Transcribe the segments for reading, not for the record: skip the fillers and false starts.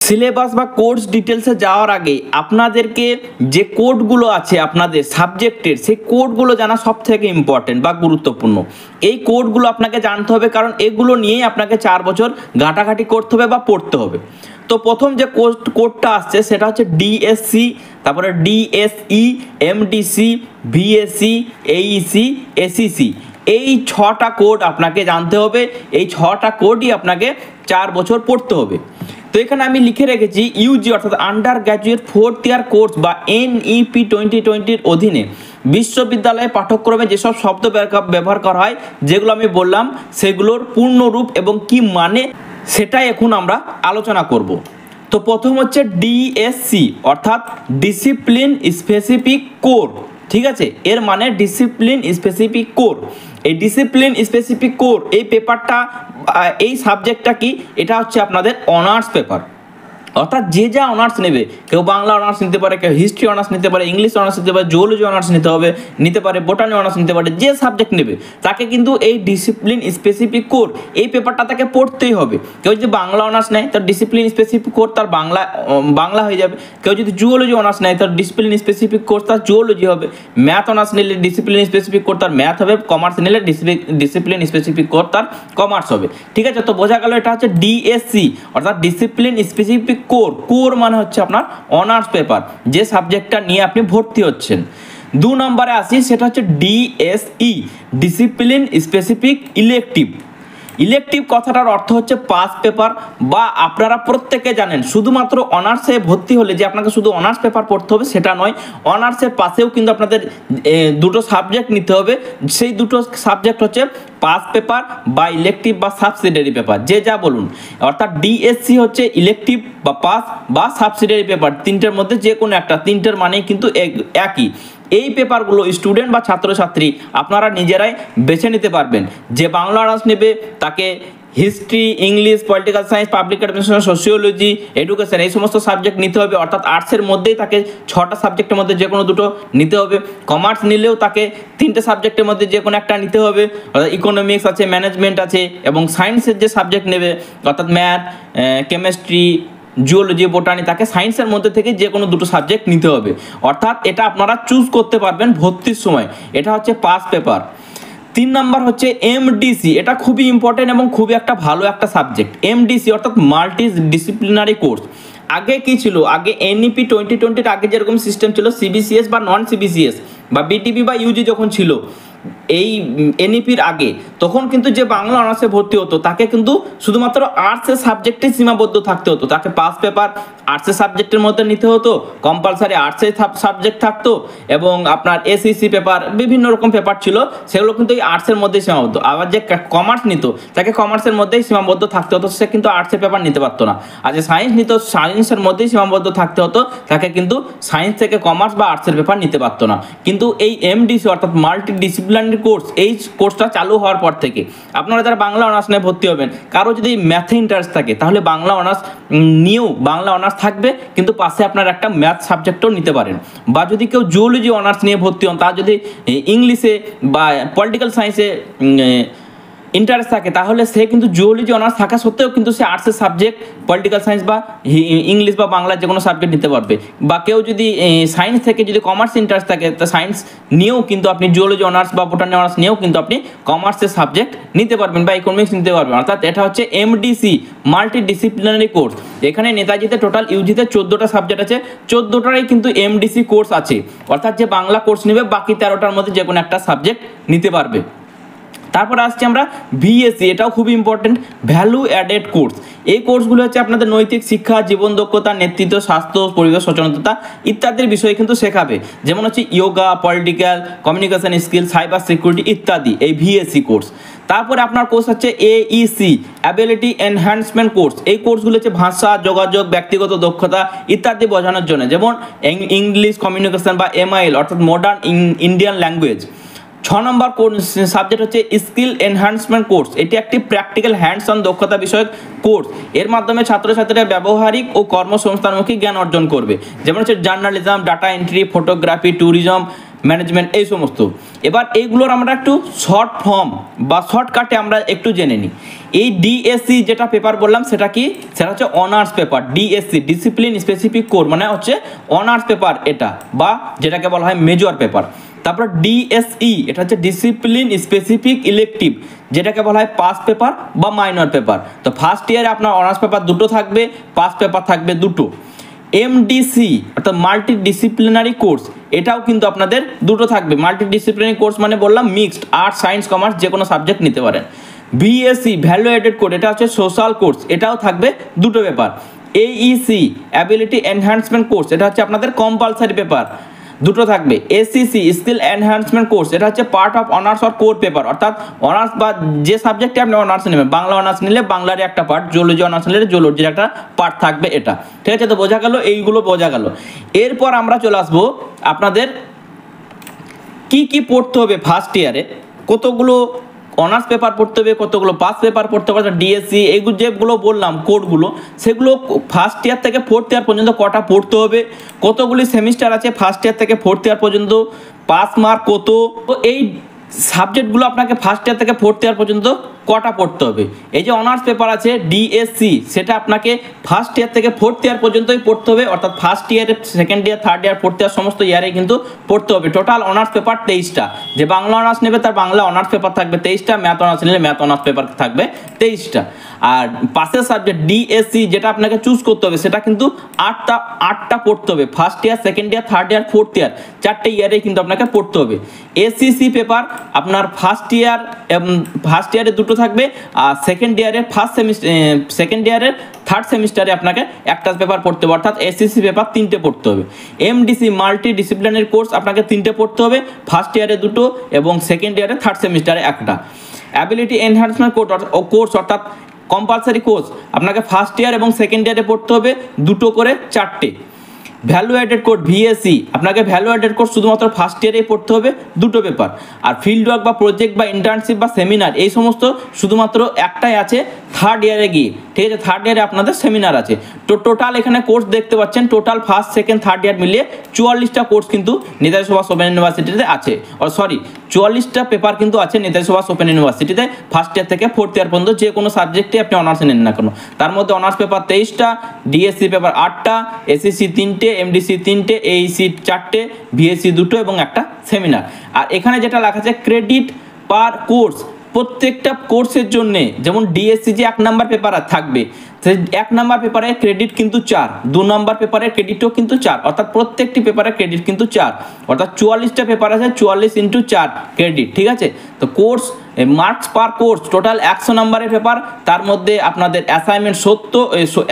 Syllabus বা course ডিটেলসে যাওয়ার আগে আপনাদেরকে যে কোডগুলো আছে আপনাদের সাবজেক্টের, সেই কোডগুলো জানা সব থেকে ইম্পর্টেন্ট বা গুরুত্বপূর্ণ। এই কোডগুলো আপনাকে জানতে হবে, কারণ এগুলো নিয়েই আপনাকে 4 বছর ঘাটাঘাটি করতে হবে বা পড়তে হবে। তো প্রথম যে কোডটা আসছে সেটা হচ্ছে ডিএসসি, তারপরে DSE, MDC, VSC, Aisi, ACC. এই 6টা কোড আপনাকে জানতে হবে। এই 6টা কোডই আপনাকে 4 বছর পড়তে হবে। তো এখানে আমি লিখে রেখেছি ইউজি অর্থাৎ আন্ডার গ্র্যাজুয়েট 4th ইয়ার কোর্স বা NEP 2020-র অধীনে বিশ্ববিদ্যালয়ে পাঠ্যক্রমে যেসব শব্দ ব্যবহার করা হয়, যেগুলো আমি বললাম, সেগুলোর পূর্ণরূপ এবং কি মানে সেটাই এখন আমরা আলোচনা করব। তো প্রথম হচ্ছে ডিএসসি অর্থাৎ ডিসিপ্লিন স্পেসিফিক কোর। ঠিক আছে, এর মানে ডিসিপ্লিন স্পেসিফিক কোর। এই ডিসিপ্লিন স্পেসিফিক কোর এই পেপারটা, এই সাবজেক্টটা কি, এটা হচ্ছে আপনাদের অনার্স পেপার। অর্থাৎ যে যা অনার্স নেবে, কেউ বাংলা অনার্স নিতে পারে, কেউ হিস্ট্রি অনার্স নিতে পারে, ইংলিশ অনার্স নিতে পারে, জুওলজি অনার্স নিতে পারে, বোটানি অনার্স নিতে পারে। যে সাবজেক্ট নেবে তাকে কিন্তু এই ডিসিপ্লিন স্পেসিফিক কোর এই পেপারটা তাকে পড়তেই হবে। কেউ যদি বাংলা অনার্স নেয় তার ডিসিপ্লিন স্পেসিফিক কোর তার বাংলা হয়ে যাবে। কেউ যদি জুওলজি অনার্স নেয় তার ডিসিপ্লিন স্পেসিফিক কোর্স তার জুওলজি হবে। ম্যাথ অনার্স নিলে ডিসিপ্লিন স্পেসিফিক কোর তার ম্যাথ হবে। কমার্স নিলে ডিসিপ্লিন স্পেসিফিক কোর তার কমার্স হবে। ঠিক আছে, তো বোঝা গেল এটা হচ্ছে ডিএসসি অর্থাৎ ডিসিপ্লিন স্পেসিফিক কোর মানে হচ্ছে আপনার অনার্স পেপার, যে সাবজেক্টটা নিয়ে আপনি ভর্তি হচ্ছেন। 2 নম্বরে আসি, সেটা হচ্ছে DSE discipline specific elective. Elective কথাটার অর্থ হচ্ছে পাস পেপার, বা আপনারা প্রত্যেকে জানেন শুধুমাত্র অনার্সে ভর্তি হলে যে আপনাকে শুধু অনার্স পেপার পড়তে হবে সেটা নয়, অনার্সের পাশেও কিন্তু আপনাদের 2টো সাবজেক্ট নিতে হবে। সেই 2টো সাবজেক্ট হচ্ছে পাস পেপার বা ইলেকটিভ বা সাবসিডিয়ারি পেপার, যে যা বলুন। অর্থাৎ ডিএসসি হচ্ছে ইলেকটিভ বা পাস বা সাবসিডিয়ারি পেপার, 3টের মধ্যে যে কোনো একটা, 3টের মানেই কিন্তু একই। এই পেপারগুলো স্টুডেন্ট বা ছাত্রছাত্রী আপনারা নিজেরাই বেছে নিতে পারবেন। যে বাংলা অনার্স নেবে তাকে history, English, political science, public administration, sociology, education এই সমস্ত সাবজেক্ট নিতে হবে। অর্থাৎ আর্টসের মধ্যেই তাকে 6টা সাবজেক্টের মধ্যে যে কোনো 2টো নিতে হবে। কমার্স নিলেও তাকে 3টে সাবজেক্টের মধ্যে যে কোনো একটা নিতে হবে। অর্থাৎ ইকোনমিক্স আছে, ম্যানেজমেন্ট আছে, এবং সায়েন্সের যে সাবজেক্ট নেবে অর্থাৎ ম্যাথ, কেমিস্ট্রি, জুওলজি, বোটানি, তাকে সায়েন্সের মধ্যে থেকে যে কোনো 2টো সাবজেক্ট নিতে হবে। অর্থাৎ এটা আপনারা চুজ করতে পারবেন ভর্তির সময়। এটা হচ্ছে পাস পেপার। 3 নম্বর হচ্ছে এমডিসি। এটা খুবই ইম্পর্টেন্ট এবং খুবই একটা ভালো একটা সাবজেক্ট। এমডিসি অর্থাৎ মাল্টি ডিসিপ্লিনারি কোর্স। আগে কি ছিল, আগে NEP 2020-র আগে যেরকম সিস্টেম ছিল, সিবিসিএস বা নন সিবিসিএস বা বিটিপি বা ইউজি যখন ছিল এই NEP-র আগে, তখন কিন্তু যে বাংলা অনার্সে ভর্তি হতো তাকে কিন্তু শুধুমাত্র আর্টসের সাবজেক্টে সীমাবদ্ধ থাকতে হতো। তাকে পাস পেপার আর্টসের সাবজেক্টের মধ্যে নিতে হতো, কম্পালসারি আর্টসের সাবজেক্ট থাকতো, এবং আপনার এসইসি পেপার, বিভিন্ন রকম পেপার ছিল, সেগুলো কিন্তু এই আর্টসের মধ্যেই সীমাবদ্ধ। আবার যে কমার্স নিত তাকে কমার্সের মধ্যেই সীমাবদ্ধ থাকতে হতো, সে কিন্তু আর্টসের পেপার নিতে পারতো না। আর যে সায়েন্স নিত, সায়েন্সের মধ্যেই সীমাবদ্ধ থাকতে হতো, তাকে কিন্তু সায়েন্স থেকে কমার্স বা আর্টসের পেপার নিতে পারতো না। কিন্তু এই এমডিসি অর্থাৎ মাল্টি ডিসিপ্লিনারি কোর্স, এই কোর্সটা চালু হওয়ার পর থেকে আপনারা যারা বাংলা অনার্স নিয়ে ভর্তি হবেন, কারো যদি ম্যাথে ইন্টারেস্ট থাকে তাহলে বাংলা অনার্স নিয়েও বাংলা অনার্স থাকবে, কিন্তু পাশে আপনার একটা ম্যাথ সাবজেক্টও নিতে পারেন। বা যদি কেউ জুওলজি অনার্স নিয়ে ভর্তি হন, তার যদি ইংলিশে বা পলিটিক্যাল সায়েন্সে ইন্টারেস্ট থাকে, তাহলে সে কিন্তু জুওলজি অনার্স থাকা সত্ত্বেও কিন্তু সে আর্টসের সাবজেক্ট পলিটিক্যাল সায়েন্স বা ইংলিশ বা বাংলা যে কোনো সাবজেক্ট নিতে পারবে। বা কেউ যদি সায়েন্স থেকে যদি কমার্স ইন্টারেস্ট থাকে, তা সায়েন্স নিয়েও কিন্তু আপনি জুওলজি অনার্স বা বোটানি অনার্স নিয়েও কিন্তু আপনি কমার্সের সাবজেক্ট নিতে পারবেন বা ইকোনমিক্স নিতে পারবেন। অর্থাৎ এটা হচ্ছে এমডিসি মাল্টি ডিসিপ্লিনারি কোর্স। এখানে নেতাজিতে টোটাল ইউজিতে 14টা সাবজেক্ট আছে, 14টারই কিন্তু এমডিসি কোর্স আছে। অর্থাৎ যে বাংলা কোর্স নেবে বাকি 13টার মধ্যে যে কোনো একটা সাবজেক্ট নিতে পারবে। তারপর আসছি আমরা ভিএসসি। এটাও খুবই ইম্পর্টেন্ট, ভ্যালু অ্যাডেড কোর্স। এই কোর্সগুলো হচ্ছে আপনাদের নৈতিক শিক্ষা, জীবন দক্ষতা, নেতৃত্ব, স্বাস্থ্য, পরিবেশ সচেতনতা ইত্যাদির বিষয়ে কিন্তু শেখাবে। যেমন হচ্ছে yoga, political, communication skill, cyber security ইত্যাদি, এই ভিএসসি কোর্স। তারপরে আপনার কোর্স হচ্ছে AEC অ্যাবিলিটি এনহ্যান্সমেন্ট কোর্স। এই কোর্সগুলো হচ্ছে ভাষা, যোগাযোগ, ব্যক্তিগত দক্ষতা ইত্যাদি বোঝানোর জন্য, যেমন ইংলিশ কমিউনিকেশন বা MIL অর্থাৎ মডার্ন ইন্ডিয়ান ল্যাঙ্গুয়েজ। 6 নম্বর সাবজেক্ট হচ্ছে স্কিল এনহ্যান্সমেন্ট কোর্স। এটি একটি প্র্যাকটিক্যাল হ্যান্ডস অন দক্ষতা বিষয়ক কোর্স। এর মাধ্যমে ছাত্রছাত্রীরা ব্যবহারিক ও কর্মসংস্থানমুখী জ্ঞান অর্জন করবে। যেমন হচ্ছে journalism, data entry, photography, tourism, management, এই সমস্ত। এবার এইগুলোর আমরা একটু শর্ট ফর্ম বা শর্টকাটে আমরা একটু জেনে নিই। এই ডিএসসি যেটা পেপার বললাম সেটা কি, সেটা হচ্ছে honours paper. DSC discipline specific core মানে হচ্ছে অনার্স পেপার এটা, বা যেটাকে বলা হয় মেজর পেপার। তারপর ডিএসই এটা হচ্ছে ডিসিপ্লিন স্পেসিফিক ইলেকটিভ, যেটাকে বলা হয় পাস পেপার বা মাইনর পেপার। তো ফার্স্ট ইয়ারে আপনার অনার্স পেপার দুটো থাকবে, পাস পেপার থাকবে দুটো। এমডিসি অর্থাৎ মাল্টি ডিসিপ্লিনারি কোর্স, এটাও কিন্তু আপনাদের দুটো থাকবে। মাল্টি ডিসিপ্লিনারি কোর্স মানে বললাম মিক্সড, আর্টস সায়েন্স কমার্স যে কোনো সাবজেক্ট নিতে পারেন। বিএসসি ভ্যালু এডেড কোর্স, এটা হচ্ছে সোশ্যাল কোর্স, এটাও থাকবে দুটো পেপার। এইইসি অ্যাবিলিটি এনহ্যান্সমেন্ট কোর্স, এটা হচ্ছে আপনাদের কম্পালসারি পেপার, দুটো থাকবে। এসিসি স্কিল এনহ্যান্সমেন্ট কোর্স, এটা হচ্ছে part of honours or core paper, অর্থাৎ অনার্স বা যে সাবজেক্টে আপনি অনার্স নেবেন, বাংলা অনার্স নিলে বাংলারই একটা পার্ট, জিওলজি অনার্স নিলে জিওলজির একটা পার্ট থাকবে এটা। ঠিক আছে, তো বোঝা গেল, এইগুলো বোঝা গেল। এরপর আমরা চলে আসবো আপনাদের কি কি পড়তে হবে ফার্স্ট ইয়ারে, কতগুলো অনার্স পেপার পড়তে হবে, কতগুলো পাস পেপার পড়তে হবে, ডিএসসি এইগুলো যেগুলো বললাম কোডগুলো, সেগুলো ফার্স্ট ইয়ার থেকে ফোর্থ ইয়ার পর্যন্ত কটা পড়তে হবে, কতগুলি সেমিস্টার আছে ফার্স্ট ইয়ার থেকে ফোর্থ ইয়ার পর্যন্ত, পাস মার্ক কত, তো এই সাবজেক্টগুলো আপনাকে ফার্স্ট ইয়ার থেকে ফোর্থ ইয়ার পর্যন্ত কটা পড়তে হবে। এই যে অনার্স পেপার আছে ডিএসসি, সেটা আপনাকে ফার্স্ট ইয়ার থেকে ফোর্থ ইয়ার পর্যন্তই পড়তে হবে, অর্থাৎ ফার্স্ট ইয়ারে, second year, third year, fourth ইয়ার সমস্ত ইয়ারে কিন্তু পড়তে হবে। টোটাল অনার্স পেপার 23টা, যে বাংলা অনার্স নেবে তার বাংলা অনার্স পেপার থাকবে 23টা, ম্যাথ অনার্স নিলে ম্যাথ অনার্স পেপার থাকবে 23টা। আর পাশের সাবজেক্ট ডিএসসি যেটা আপনাকে চুজ করতে হবে, সেটা কিন্তু 8টা পড়তে হবে। First year, second year, third year, fourth year, 4টে ইয়ারে কিন্তু আপনাকে পড়তে হবে। এসিসি পেপার আপনার ফার্স্ট ইয়ারে দুটো থাকবে, আর সেকেন্ড ইয়ারের সেকেন্ড ইয়ারের থার্ড সেমিস্টারে আপনাকে একটা পেপার পড়তে হবে, অর্থাৎ এসিসি পেপার 3টে পড়তে হবে। এমডিসি মাল্টি ডিসিপ্লিনারি কোর্স আপনাকে 3টে পড়তে হবে, ফার্স্ট ইয়ারে দুটো এবং সেকেন্ড ইয়ারে থার্ড সেমিস্টারে একটা। অ্যাবিলিটি এনহ্যান্সমেন্ট কোর্স অর্থাৎ কম্পালসারি কোর্স আপনাকে ফার্স্ট ইয়ার এবং সেকেন্ড ইয়ারে পড়তে হবে, দুটো করে 4টে। ভ্যালু অ্যাডেড কোর্স ভিএসি আপনাকে ভ্যালু অ্যাডেড কোর্স শুধুমাত্র ফার্স্ট ইয়ারেই পড়তে হবে, দুটো পেপার। আর ফিল্ড ওয়ার্ক বা প্রজেক্ট বা ইন্টার্নশিপ বা সেমিনার এই সমস্ত শুধুমাত্র একটাই আছে থার্ড ইয়ারে গিয়ে। ঠিক আছে, থার্ড ইয়ারে আপনাদের সেমিনার আছে। তো টোটাল এখানে কোর্স দেখতে পাচ্ছেন, total first second third year মিলিয়ে 44টা কোর্স কিন্তু নেতাজি সুভাষ ওপেন ইউনিভার্সিটিতে আছে। 44টা পেপার কিন্তু আছে নেতাজি সুভাষ ওপেন ইউনিভার্সিটিতে ফার্স্ট ইয়ার থেকে ফোর্থ ইয়ার পর্যন্ত, যে কোনো সাবজেক্টে আপনি অনার্স নেন না কেন। তার মধ্যে অনার্স পেপার 23টা, ডিএসসি পেপার 8টা, এসিসি 3টে, এমডিসি 3টে, এইসি 4টে, ভিএসসি 2টো এবং একটা সেমিনার। আর এখানে যেটা লেখা আছে ক্রেডিট পার কোর্স, প্রত্যেকটা কোর্সের জন্য, যেমন ডিএসসি যে 1 নাম্বার পেপার থাকবে, সেই 1 নাম্বার পেপারে ক্রেডিট কিন্তু 4, 2 নাম্বার পেপারের ক্রেডিটও কিন্তু 4, অর্থাৎ প্রত্যেকটি পেপারের ক্রেডিট কিন্তু 4, অর্থাৎ 44টা পেপার আছে, 44 × 4 ক্রেডিট। ঠিক আছে, তো কোর্স মার্কস পার কোর্স টোটাল 100 নাম্বারের পেপার, তার মধ্যে আপনাদের অ্যাসাইনমেন্ট 70,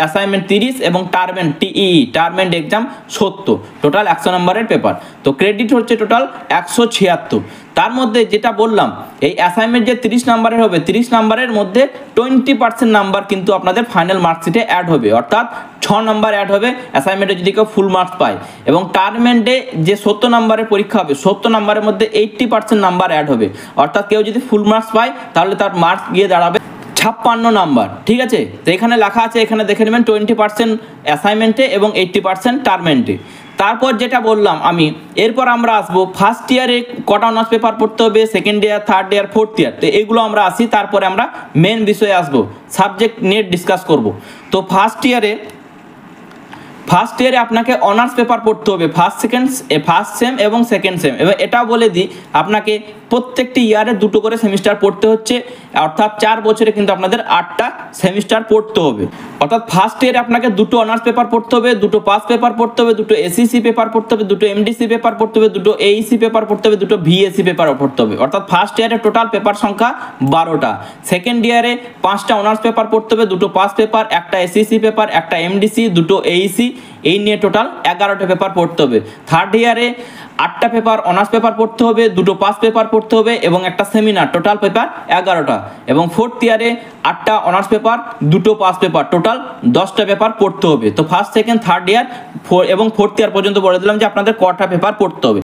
অ্যাসাইনমেন্ট 30 এবং টার্ম এন্ড এক্সাম 70, টোটাল 100 নাম্বারের পেপার। তো ক্রেডিট হচ্ছে টোটাল 176। তার মধ্যে যেটা বললাম, এই অ্যাসাইনমেন্ট যে 30 নাম্বারের হবে, 30 নাম্বারের মধ্যে 20% নাম্বার কিন্তু আপনাদের ফাইনাল মার্কশিটে অ্যাড হবে, অর্থাৎ 6 নাম্বার অ্যাড হবে অ্যাসাইনমেন্টে যদি কেউ ফুল মার্কস পায়। এবং টার্ম এন্ডে যে 70 নাম্বারের পরীক্ষা হবে, 70 নাম্বারের মধ্যে 80% নাম্বার অ্যাড হবে, অর্থাৎ কেউ যদি ফুল মার্কস পায় তাহলে তার মার্কস গিয়ে দাঁড়াবে 56 নাম্বার। ঠিক আছে, তো এখানে লেখা আছে, এখানে দেখে নেবেন 20% অ্যাসাইনমেন্টে এবং 80% টার্মেন্টে। তারপর যেটা বললাম আমি, এরপর আমরা আসবো ফার্স্ট ইয়ারে কটা অনার্স পেপার পড়তে হবে, second year, third year, fourth ইয়ার, তো এগুলো আমরা আসি। তারপরে আমরা মেন বিষয়ে আসবো, সাবজেক্ট নিয়ে ডিসকাস করব। তো ফার্স্ট ইয়ারে আপনাকে অনার্স পেপার পড়তে হবে, ফার্স্ট সেম এবং সেকেন্ড সেম। এবার এটাও বলে দিই, আপনাকে প্রত্যেকটি ইয়ারে দুটো করে সেমিস্টার পড়তে হচ্ছে, অর্থাৎ 4 বছরে কিন্তু আপনাদের 8টা সেমিস্টার পড়তে হবে। অর্থাৎ ফার্স্ট ইয়ারে আপনাকে দুটো অনার্স পেপার পড়তে হবে, দুটো পাস পেপার পড়তে হবে, দুটো এসিসি পেপার পড়তে হবে, দুটো এমডিসি পেপার পড়তে হবে, দুটো এইসি পেপার পড়তে হবে, দুটো ভিএসসি পেপার পড়তে হবে। অর্থাৎ ফার্স্ট ইয়ারে টোটাল পেপার সংখ্যা 12টা। সেকেন্ড ইয়ারে 5টা অনার্স পেপার পড়তে হবে, দুটো পাস পেপার, একটা এসিসি পেপার, একটা এমডিসি, দুটো এইসি, এই নিয়ে টোটাল 11টা পেপার পড়তে হবে। থার্ড ইয়ারে 8টা পেপার অনার্স পেপার পড়তে হবে, দুটো পাস পেপার পড়তে হবে এবং একটা সেমিনার, টোটাল পেপার 11টা। এবং ফোর্থ ইয়ারে 8টা অনার্স পেপার, দুটো পাস পেপার, টোটাল 10টা পেপার পড়তে হবে। তো ফার্স্ট সেকেন্ড থার্ড ইয়ার এবং ফোর্থ ইয়ার পর্যন্ত বলে দিলাম যে আপনাদের কটা পেপার পড়তে হবে।